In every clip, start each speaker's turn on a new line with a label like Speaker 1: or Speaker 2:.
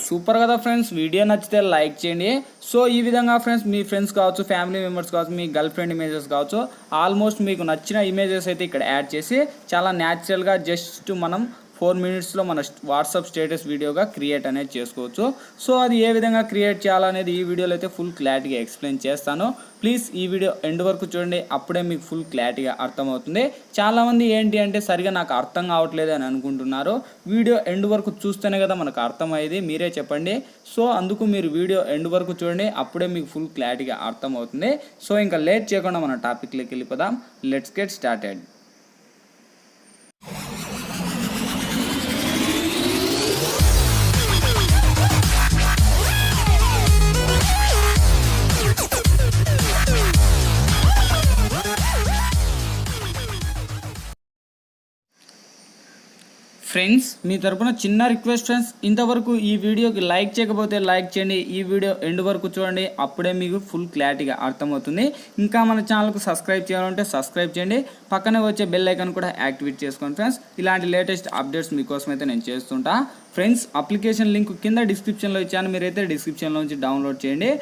Speaker 1: Super కదా friends. Video నచ్చితే like చేయండి. సో ఈ విధంగా ఫ్రెండ్స్ మీ ఫ్రెండ్స్ కావచ్చు, ఫ్యామిలీ మెంబర్స్ కావచ్చు, మీ గర్ల్ ఫ్రెండ్ ఇమేజెస్ కావచ్చు, ఆల్మోస్ట్ మీకు నచ్చిన ఇమేజెస్ అయితే ఇక్కడ యాడ్ చేసి చాలా న్యాచురల్గా జస్ట్ మనం 4 minutesలో మన వాట్సాప్ స్టేటస్ వీడియోగా క్రియేట్ అనేది చేసుకోవచ్చు. సో అది ఏ విధంగా క్రియేట్ చేయాలనేది ఈ వీడియోలో అయితే ఫుల్ క్లారిటీగా ఎక్స్ప్లెయిన్ చేస్తాను. ప్లీజ్ ఈ వీడియో ఎండ్ వరకు చూడండి, అప్పుడే మీకు ఫుల్ క్లారిటీగా అర్థమవుతుంది. చాలామంది ఏంటి అంటే సరిగా నాకు అర్థం కావట్లేదు అని అనుకుంటున్నారు. వీడియో ఎండ్ వరకు చూస్తేనే కదా మనకు అర్థమయ్యేది, మీరే చెప్పండి. సో అందుకు మీరు వీడియో ఎండ్ వరకు చూడండి, అప్పుడే మీకు ఫుల్ క్లారిటీగా అర్థమవుతుంది. సో ఇంకా లేట్ చేయకుండా మన టాపిక్లోకి వెళ్ళిపోదాం. Let's get started. ఫ్రెండ్స్ మీ తరపున చిన్న రిక్వెస్ట్ ఫ్రెండ్స్, ఇంతవరకు ఈ వీడియోకి లైక్ చేయకపోతే లైక్ చేయండి. ఈ వీడియో ఎండ్ వరకు చూడండి, అప్పుడే మీకు ఫుల్ క్లారిటీగా అర్థమవుతుంది. ఇంకా మన ఛానల్కు సబ్స్క్రైబ్ చేయాలంటే సబ్స్క్రైబ్ చేయండి, పక్కనే వచ్చే బెల్ ఐకాన్ కూడా యాక్టివేట్ చేసుకోండి ఫ్రెండ్స్. ఇలాంటి లేటెస్ట్ అప్డేట్స్ మీకోసం అయితే నేను చేస్తుంటా ఫ్రెండ్స్. అప్లికేషన్ లింక్ కింద డిస్క్రిప్షన్లో ఇచ్చాను, మీరైతే డిస్క్రిప్షన్లో నుంచి డౌన్లోడ్ చేయండి.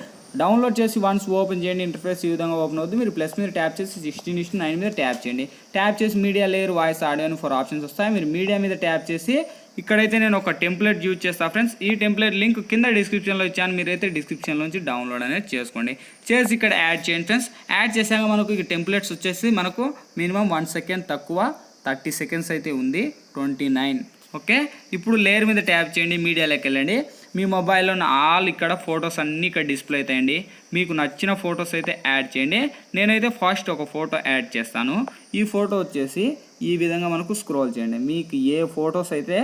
Speaker 1: డౌన్లోడ్ చేసి వన్స్ ఓపెన్ చేయండి, ఇంటర్ఫేస్ ఈ విధంగా ఓపెన్ అవుతుంది. మీరు ప్లస్ మీద ట్యాప్ చేసి 16:9 మీద ట్యాప్ చేయండి. ట్యాప్ చేసి మీడియా లేయర్, వాయిస్, ఆడియో అని 4 ఆప్షన్స్ వస్తాయి. మీరు మీడియా మీద ట్యాప్ చేసి ఇక్కడైతే నేను ఒక టెంప్లెట్ యూజ్ చేస్తాను ఫ్రెండ్స్. ఈ టెంప్లెట్ లింక్ కింద డిస్క్రిప్షన్లో ఇచ్చాను, మీరైతే డిస్క్రిప్షన్లోంచి డౌన్లోడ్ అనేది చేసుకోండి. చేసి ఇక్కడ యాడ్ చేయండి ఫ్రెండ్స్. యాడ్ చేశాక మనకు ఈ టెంప్లెట్స్ వచ్చేసి మనకు మినిమం 1 సెకండ్ తక్కువ 30 seconds అయితే ఉంది, 29. ఓకే, ఇప్పుడు లేయర్ మీద ట్యాప్ చేయండి, మీడియాలోకి వెళ్ళండి. మీ మొబైల్లో ఆల్ ఇక్కడ ఫొటోస్ అన్నీ ఇక్కడ డిస్ప్లే అవుతాయండి. మీకు నచ్చిన ఫొటోస్ అయితే యాడ్ చేయండి. నేనైతే ఫస్ట్ ఒక ఫోటో యాడ్ చేస్తాను. ఈ ఫోటో వచ్చేసి ఈ విధంగా మనకు స్క్రోల్ చేయండి. మీకు ఏ ఫొటోస్ అయితే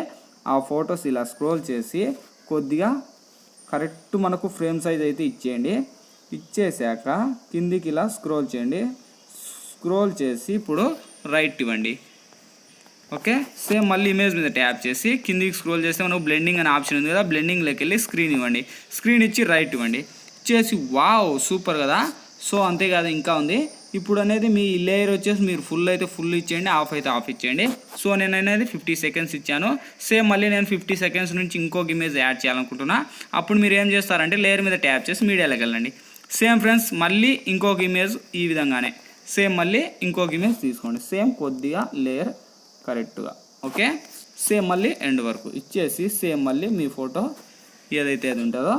Speaker 1: ఆ ఫొటోస్ ఇలా స్క్రోల్ చేసి కొద్దిగా కరెక్ట్ మనకు ఫ్రేమ్ సైజ్ అయితే ఇచ్చేయండి. ఇచ్చేసాక కిందికి ఇలా స్క్రోల్ చేయండి. స్క్రోల్ చేసి ఇప్పుడు రైట్ ఇవ్వండి. ఓకే, సేమ్ మళ్ళీ ఇమేజ్ మీద ట్యాప్ చేసి కిందికి స్క్రోల్ చేస్తే మనకు బ్లెండింగ్ అనే ఆప్షన్ ఉంది కదా, బ్లెండింగ్లోకి వెళ్ళి స్క్రీన్ ఇవ్వండి. స్క్రీన్ ఇచ్చి రైట్ ఇవ్వండి. ఇచ్చేసి వావ్ సూపర్ కదా. సో అంతేకాదు ఇంకా ఉంది. ఇప్పుడు అనేది మీ లేయర్ వచ్చేసి మీరు ఫుల్ అయితే ఫుల్ ఇచ్చేయండి, ఆఫ్ అయితే ఆఫ్ ఇచ్చేయండి. సో నేను అనేది 50 seconds ఇచ్చాను. సేమ్ మళ్ళీ నేను 50 seconds నుంచి ఇంకొక ఇమేజ్ యాడ్ చేయాలనుకుంటున్నా. అప్పుడు మీరు ఏం చేస్తారంటే లేయర్ మీద ట్యాప్ చేసి మీడియాలోకి వెళ్ళండి. సేమ్ ఫ్రెండ్స్ మళ్ళీ ఇంకొక ఇమేజ్ ఈ విధంగానే సేమ్ మళ్ళీ ఇంకొక ఇమేజ్ తీసుకోండి. సేమ్ కొద్దిగా లేయర్ కరెక్ట్గా. ఓకే, సేమ్ మళ్ళీ ఎండ్ వరకు ఇచ్చేసి సేమ్ మళ్ళీ మీ ఫోటో ఏదైతే అది ఉంటుందో,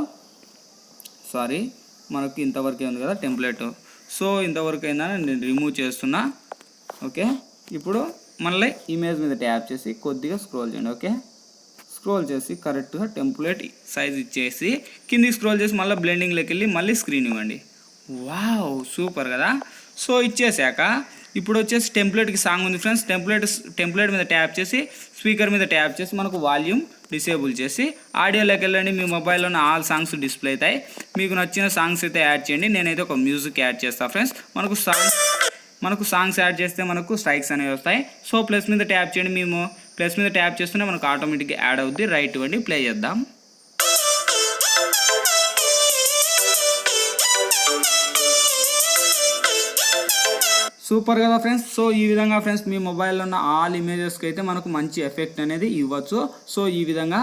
Speaker 1: సారీ మనకి ఇంతవరకే ఉంది కదా టెంప్లెట్. సో ఇంతవరకు అయినా నేను రిమూవ్ చేస్తున్నా. ఓకే, ఇప్పుడు మళ్ళీ ఇమేజ్ మీద ట్యాప్ చేసి కొద్దిగా స్క్రోల్ చేయండి. ఓకే, స్క్రోల్ చేసి కరెక్ట్గా టెంప్లెట్ సైజ్ ఇచ్చేసి కిందికి స్క్రోల్ చేసి మళ్ళీ బ్లెండింగ్లోకి వెళ్ళి మళ్ళీ స్క్రీన్ ఇవ్వండి. వావ్ సూపర్ కదా. సో ఇచ్చేసాక ఇప్పుడు వచ్చేసి టెంప్లెట్కి సాంగ్ ఉంది ఫ్రెండ్స్. టెంప్లెట్ మీద ట్యాప్ చేసి స్పీకర్ మీద ట్యాప్ చేసి మనకు వాల్యూమ్ డిసేబుల్ చేసి ఆడియోలోకి వెళ్ళండి. మీ మొబైల్లో ఉన్న ఆల్ సాంగ్స్ డిస్ప్లే అవుతాయి. మీకు నచ్చిన సాంగ్స్ అయితే యాడ్ చేయండి. నేనైతే ఒక మ్యూజిక్ యాడ్ చేస్తాను ఫ్రెండ్స్. మనకు సాంగ్స్ యాడ్ చేస్తే మనకు స్ట్రైక్స్ అనేవి వస్తాయి. సో ప్లస్ మీద ట్యాప్ చేయండి. మేము ప్లస్ మీద ట్యాప్ చేస్తూనే మనకు ఆటోమేటిక్గా యాడ్ అవుద్ది. రైట్ ఇవ్వండి, ప్లే చేద్దాం. సూపర్ కదా ఫ్రెండ్స్. సో ఈ విధంగా ఫ్రెండ్స్ మీ మొబైల్లో ఉన్న ఆల్ ఇమేజెస్కి అయితే మనకు మంచి ఎఫెక్ట్ అనేది ఇవ్వచ్చు. సో ఈ విధంగా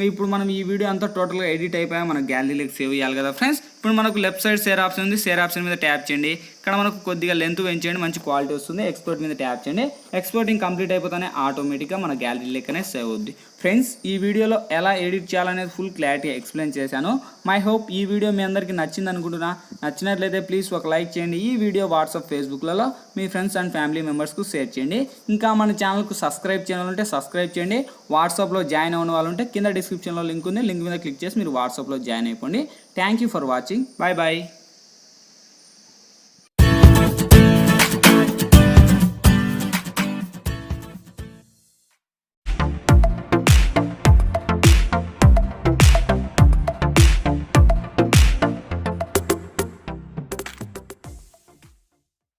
Speaker 1: ఇప్పుడు మనం ఈ వీడియో అంతా టోటల్గా ఎడిట్ అయిపోయా మన గ్యాలరీలోకి సేవ్ చేయాలి కదా ఫ్రెండ్స్. ఇప్పుడు మనకు లెఫ్ట్ సైడ్ షేర్ ఆప్షన్ ఉంది. షేర్ ఆప్షన్ మీద ట్యాప్ చేయండి. ఇక్కడ మనకు కొద్దిగా లెంత్ పెంచేయండి, మంచి క్వాలిటీ వస్తుంది. ఎక్స్పోర్ట్ మీద ట్యాప్ చేయండి. ఎక్స్పోర్టింగ్ కంప్లీట్ అయిపోతానే ఆటోమేటిక్గా మన గ్యాలరీలోకనే సేవ్ అవుద్ది. ఫ్రెండ్స్ ఈ వీడియోలో ఎలా ఎడిట్ చేయాలనేది ఫుల్ క్లారిటీ ఎక్స్ప్లెయిన్ చేశాను. మై హోప్ ఈ వీడియో మీ అందరికీ నచ్చింది అనుకుంటున్నా. నచ్చినట్లయితే ప్లీజ్ ఒక లైక్ చేయండి. ఈ వీడియో వాట్సాప్, ఫేస్బుక్లలో మీ ఫ్రెండ్స్ అండ్ ఫ్యామిలీ మెంబర్స్కు షేర్ చేయండి. ఇంకా మన ఛానల్కు సబ్స్క్రైబ్ చేయాలంటే సబ్స్క్రైబ్ చేయండి. వాట్సాప్లో జాయిన్ అవ్వని వాళ్ళు ఉంటే కింద డిస్క్రిప్షన్లో లింక్ ఉంది, లింక్ మీద క్లిక్ చేసి మీరు వాట్సాప్లో జాయిన్ అయిపోండి. Thank you for watching. Bye bye.